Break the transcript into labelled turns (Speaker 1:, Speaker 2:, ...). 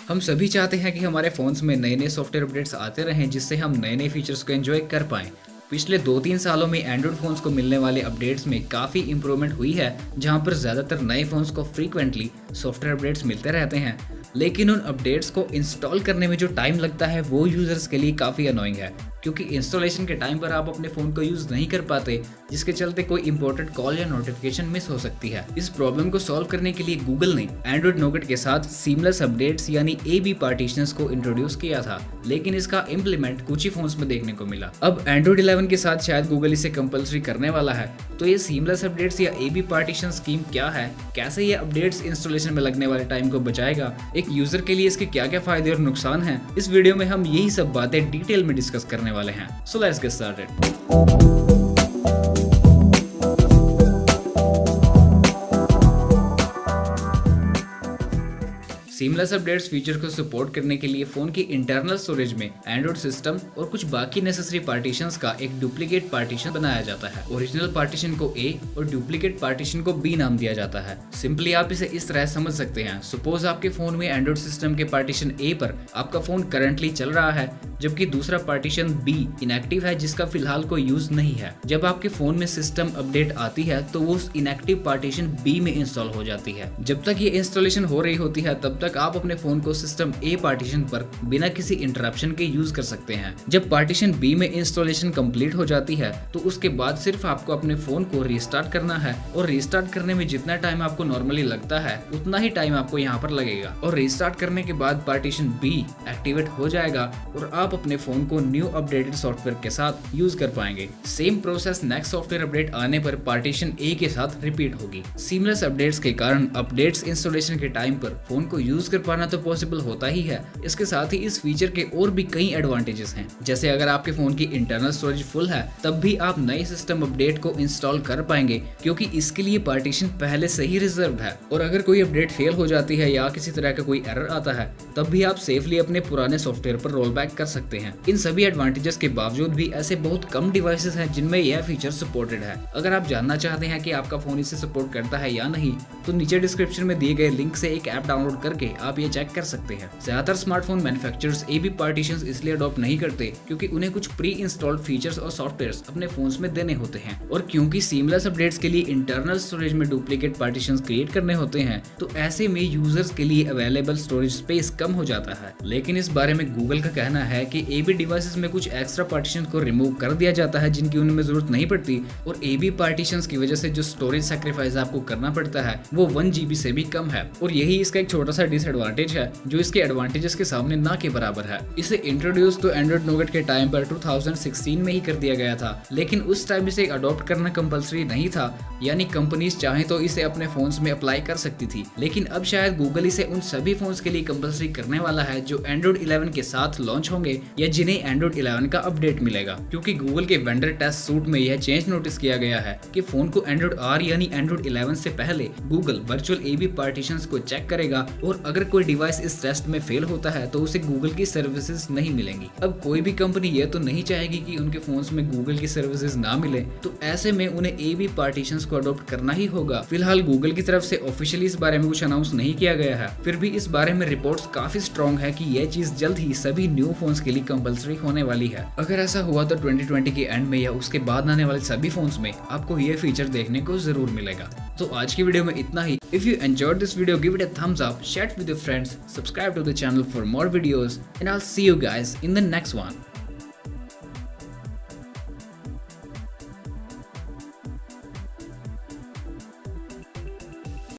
Speaker 1: हम सभी चाहते हैं कि हमारे फ़ोन्स में नए-नए सॉफ्टवेयर अपडेट्स आते रहें जिससे हम नए-नए फीचर्स को एंजॉय कर पाएँ। पिछले 2-3 सालों में एंड्रॉयड फ़ोन्स को मिलने वाले अपडेट्स में काफ़ी इम्प्रूवमेंट हुई है, जहां पर ज़्यादातर नए फ़ोन्स को फ्रीक्वेंटली सॉफ्टवेयर अपडेट्स मिलते रहते हैं। लेकिन उन अपडेट्स को इंस्टॉल करने में जो टाइम लगता है वो यूज़र्स के लिए काफ़ी अनोइंग है, क्योंकि इंस्टॉलेशन के टाइम पर आप अपने फ़ोन को यूज़ नहीं कर पाते, जिसके चलते कोई इंपॉर्टेंट कॉल या नोटिफिकेशन मिस हो सकती है। इस प्रॉब्लम को सॉल्व करने के लिए गूगल ने एंड्रॉयड नोगेट के साथ सीमलेस अपडेट्स यानी AB पार्टीशंस को इंट्रोड्यूस किया था, लेकिन इसका इम्प्लीमेंट कुछ ही फोन्स में देखने को मिला। अब एंड्रॉयड 11 के साथ शायद गूगल इसे कंपल्सरी करने वाला है। तो ये सीमलेस अपडेट्स या AB पार्टीशन स्कीम क्या है, कैसे ये अपडेट्स इंस्टॉलेशन में लगने वाले टाइम को बचाएगा, एक यूजर के लिए इसके क्या क्या फायदे और नुकसान हैं, इस वीडियो में हम यही सब बातें डिटेल में डिस्कस करने वाले हैं। So let's get started. Seamless updates feature को सपोर्ट करने के लिए फोन की इंटरनल स्टोरेज में एंड्रॉइड सिस्टम और कुछ बाकी नेसेसरी पार्टीशंस का एक डुप्लीकेट पार्टीशन बनाया जाता है। ओरिजिनल पार्टीशन को A और डुप्लीकेट पार्टीशन को B नाम दिया जाता है। सिंपली आप इसे इस तरह समझ सकते हैं। सपोज आपके फोन में एंड्रॉइड सिस्टम के पार्टीशन A पर आपका फोन करंटली चल रहा है, जबकि दूसरा पार्टीशन B इनएक्टिव है, जिसका फिलहाल कोई यूज नहीं है। जब आपके फोन में सिस्टम अपडेट आती है तो वो उस इनएक्टिव पार्टीशन B में इंस्टॉल हो जाती है। जब तक ये इंस्टॉलेशन हो रही होती है तब तक आप अपने फोन को सिस्टम A पार्टीशन पर बिना किसी इंटरप्शन के यूज कर सकते हैं। जब पार्टीशन B में इंस्टॉलेशन कंप्लीट हो जाती है तो उसके बाद सिर्फ आपको अपने फोन को रीस्टार्ट करना है, और रीस्टार्ट करने में जितना टाइम आपको नॉर्मली लगता है उतना ही टाइम आपको यहाँ पर लगेगा। और रीस्टार्ट करने के बाद पार्टीशन B एक्टिवेट हो जाएगा और आप अपने फोन को न्यू अपडेटेड सॉफ्टवेयर के साथ यूज कर पाएंगे। Same process next software update आने पर पार्टीशन A के साथ रिपीट होगी। सीमलेस अपडेट्स के कारण अपडेट्स इंस्टॉलेशन के टाइम पर फोन को यूज कर पाना तो पॉसिबल होता ही है। इसके साथ ही इस फीचर के और भी कई एडवांटेजेस हैं, जैसे अगर आपके फोन की इंटरनल स्टोरेज फुल है तब भी आप नए सिस्टम अपडेट को इंस्टॉल कर पाएंगे, क्योंकि इसके लिए पार्टीशन पहले से ही रिजर्व्ड है। और अगर कोई अपडेट फेल हो जाती है या किसी तरह का कोई एरर आता है तब भी आप सेफली अपने पुराने सॉफ्टवेयर पर रोल बैक कर सकते हैं। इन सभी एडवांटेजेस के बावजूद भी ऐसे बहुत कम डिवाइसेस हैं जिनमें यह फीचर सपोर्टेड है। अगर आप जानना चाहते हैं कि आपका फोन इसे सपोर्ट करता है या नहीं, तो नीचे डिस्क्रिप्शन में दिए गए लिंक से एक ऐप डाउनलोड करके आप ये चेक कर सकते हैं। ज्यादातर स्मार्टफोन मैन्युफैक्चरर्स AB पार्टीशंस इसलिए अडॉप्ट नहीं करते क्योंकि उन्हें कुछ प्री इंस्टॉल्ड फीचर्स और सॉफ्टवेयर्स अपने फोन्स में देने होते हैं, और क्योंकि सीमलेस अपडेट्स के लिए इंटरनल स्टोरेज में डुप्लीकेट पार्टीशंस क्रिएट करने होते हैं, तो ऐसे में यूजर्स के लिए अवेलेबल स्टोरेज स्पेस कम हो जाता है। लेकिन इस बारे में गूगल का कहना है कि AB डिवाइसेस में कुछ एक्स्ट्रा पार्टीशन को रिमूव कर दिया जाता है जिनकी उनमें जरूरत नहीं पड़ती, और AB पार्टीशंस की वजह से जो स्टोरेज सैक्रिफाइस आपको करना पड़ता है वो 1 GB से भी कम है। और यही इसका एक छोटा सा डिसएडवांटेज है जो इसके एडवांटेजेस के सामने ना के बराबर है। इसे इंट्रोड्यूस तो एंड्रॉइड नोगेट के टाइम पर 2016 में ही कर दिया गया था, लेकिन उस टाइम इसे अडॉप्ट करना कंपलसरी नहीं था, यानी कंपनीज चाहे तो इसे अपने फोन्स में अप्लाई कर सकती थी। लेकिन अब शायद गूगल इसे उन सभी फोन्स के लिए कंपलसरी करने वाला है जो एंड्रॉइड 11 के साथ लॉन्च होंगे या जिन्हें एंड्रॉइड 11 का अपडेट मिलेगा, क्योंकि गूगल के वेंडर टेस्ट सूट में यह चेंज नोटिस किया गया है कि फोन को एंड्रॉइड R यानी एंड्रॉइड 11 से पहले गूगल वर्चुअल AB पार्टीशंस को चेक करेगा, और अगर कोई डिवाइस इस टेस्ट में फेल होता है तो उसे गूगल की सर्विसेज नहीं मिलेंगी। अब कोई भी कंपनी ये तो नहीं चाहेगी कि उनके फोन्स में गूगल की सर्विसेज ना मिले, तो ऐसे में उन्हें AB पार्टीशंस को अडॉप्ट करना ही होगा। फिलहाल गूगल की तरफ से ऑफिशियली इस बारे में कुछ अनाउंस नहीं किया गया है, फिर भी इस बारे में रिपोर्ट्स काफी स्ट्रॉन्ग है कि यह चीज जल्द ही सभी न्यू फोन्स के लिए कंपलसरी होने वाली है। अगर ऐसा हुआ तो 2020 के एंड में या उसके बाद आने वाले सभी फोन्स में आपको यह फीचर देखने को जरूर मिलेगा। तो आज की वीडियो में इतना ही। If you enjoyed this video, give it a thumbs up, share it with your friends, subscribe to the channel for more videos, and I'll see you guys in the next one.